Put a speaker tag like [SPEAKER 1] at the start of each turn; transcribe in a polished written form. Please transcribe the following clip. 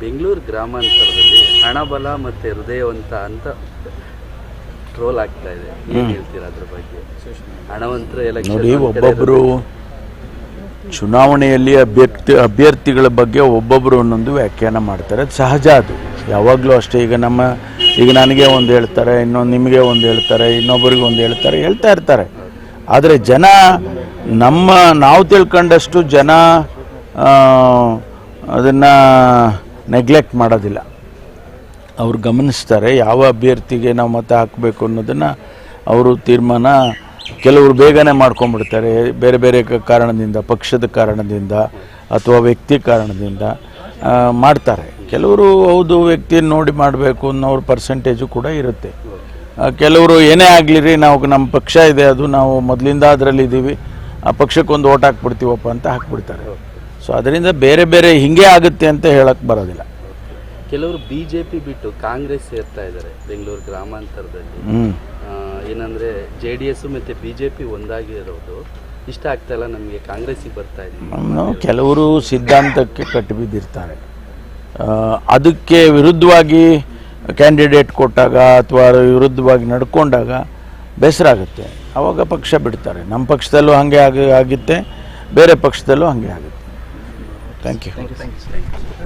[SPEAKER 1] ಬೆಂಗಳೂರು ಗ್ರಾಮಾಂತರದಲ್ಲಿ ಹಣಬಲ ಮತ್ತು ಹೃದಯವಂತ ಅಂತ ಟ್ರೋಲ್ ಆಗ್ತಾ ಇದೆ, ಏನು ಹೇಳ್ತೀರಾ ಅದ್ರ ಬಗ್ಗೆ? ಹಣವಂತರ
[SPEAKER 2] ನೋಡಿ, ಒಬ್ಬೊಬ್ಬರು ಚುನಾವಣೆಯಲ್ಲಿ ಅಭ್ಯರ್ಥಿಗಳ ಬಗ್ಗೆ ಒಬ್ಬೊಬ್ಬರು ಒಂದೊಂದು ವ್ಯಾಖ್ಯಾನ ಮಾಡ್ತಾರೆ. ಅದು ಸಹಜ, ಅದು ಯಾವಾಗಲೂ ಅಷ್ಟೇ. ಈಗ ನನಗೆ ಒಂದು ಹೇಳ್ತಾರೆ, ಇನ್ನೊಂದು ನಿಮಗೆ ಒಂದು ಹೇಳ್ತಾರೆ, ಇನ್ನೊಬ್ಬರಿಗೆ ಒಂದು ಹೇಳ್ತಾ ಇರ್ತಾರೆ. ಆದರೆ ಜನ ನಾವು ತಿಳ್ಕೊಂಡಷ್ಟು ಜನ ಅದನ್ನು ನೆಗ್ಲೆಕ್ಟ್ ಮಾಡೋದಿಲ್ಲ. ಅವ್ರು ಗಮನಿಸ್ತಾರೆ ಯಾವ ಅಭ್ಯರ್ಥಿಗೆ ನಾವು ಮತ ಹಾಕಬೇಕು ಅನ್ನೋದನ್ನು ಅವರು ತೀರ್ಮಾನ ಕೆಲವರು ಬೇಗನೆ ಮಾಡ್ಕೊಂಡ್ಬಿಡ್ತಾರೆ. ಬೇರೆ ಬೇರೆ ಕಾರಣದಿಂದ, ಪಕ್ಷದ ಕಾರಣದಿಂದ ಅಥವಾ ವ್ಯಕ್ತಿ ಕಾರಣದಿಂದ ಮಾಡ್ತಾರೆ. ಕೆಲವರು ಹೌದು ವ್ಯಕ್ತಿಯನ್ನು ನೋಡಿ ಮಾಡಬೇಕು ಅನ್ನೋರ ಪರ್ಸೆಂಟೇಜು ಕೂಡ ಇರುತ್ತೆ. ಕೆಲವರು ಏನೇ ಆಗಲಿ ನಮ್ಮ ಪಕ್ಷ ಇದೆ, ಅದು ನಾವು ಮೊದಲಿಂದ ಅದರಲ್ಲಿದ್ದೀವಿ, ಆ ಪಕ್ಷಕ್ಕೊಂದು ಓಟ್ ಹಾಕ್ಬಿಡ್ತೀವಪ್ಪ ಅಂತ ಹಾಕ್ಬಿಡ್ತಾರೆ. ಸೊ ಅದರಿಂದ ಬೇರೆ ಬೇರೆ ಹಿಂಗೆ ಆಗುತ್ತೆ ಅಂತ ಹೇಳಕ್ಕೆ ಬರೋದಿಲ್ಲ.
[SPEAKER 1] ಕೆಲವರು ಬಿಜೆಪಿ ಬಿಟ್ಟು ಕಾಂಗ್ರೆಸ್ ಸೇರ್ತಾ ಇದ್ದಾರೆ ಬೆಂಗಳೂರು ಗ್ರಾಮಾಂತರದಲ್ಲಿ. ಏನಂದರೆ JDS ಮತ್ತು BJP ಒಂದಾಗಿರೋದು ಇಷ್ಟ ಆಗ್ತಾ ಇಲ್ಲ ನಮಗೆ, ಕಾಂಗ್ರೆಸ್ಸಿಗೆ ಬರ್ತಾ ಇದ್ದೀವಿ.
[SPEAKER 2] ಕೆಲವರು ಸಿದ್ಧಾಂತಕ್ಕೆ ಕಟ್ಟಿಬಿದ್ದಿರ್ತಾರೆ. ಅದಕ್ಕೆ ವಿರುದ್ಧವಾಗಿ ಕ್ಯಾಂಡಿಡೇಟ್ ಕೊಟ್ಟಾಗ ಅಥವಾ ವಿರುದ್ಧವಾಗಿ ನಡ್ಕೊಂಡಾಗ ಬೇಸರ ಆಗುತ್ತೆ. ಆವಾಗ ಪಕ್ಷ ಬಿಡ್ತಾರೆ. ನಮ್ಮ ಪಕ್ಷದಲ್ಲೂ ಹಾಗೆ ಆಗುತ್ತೆ, ಬೇರೆ ಪಕ್ಷದಲ್ಲೂ ಹಾಗೆ ಆಗುತ್ತೆ. Thank you.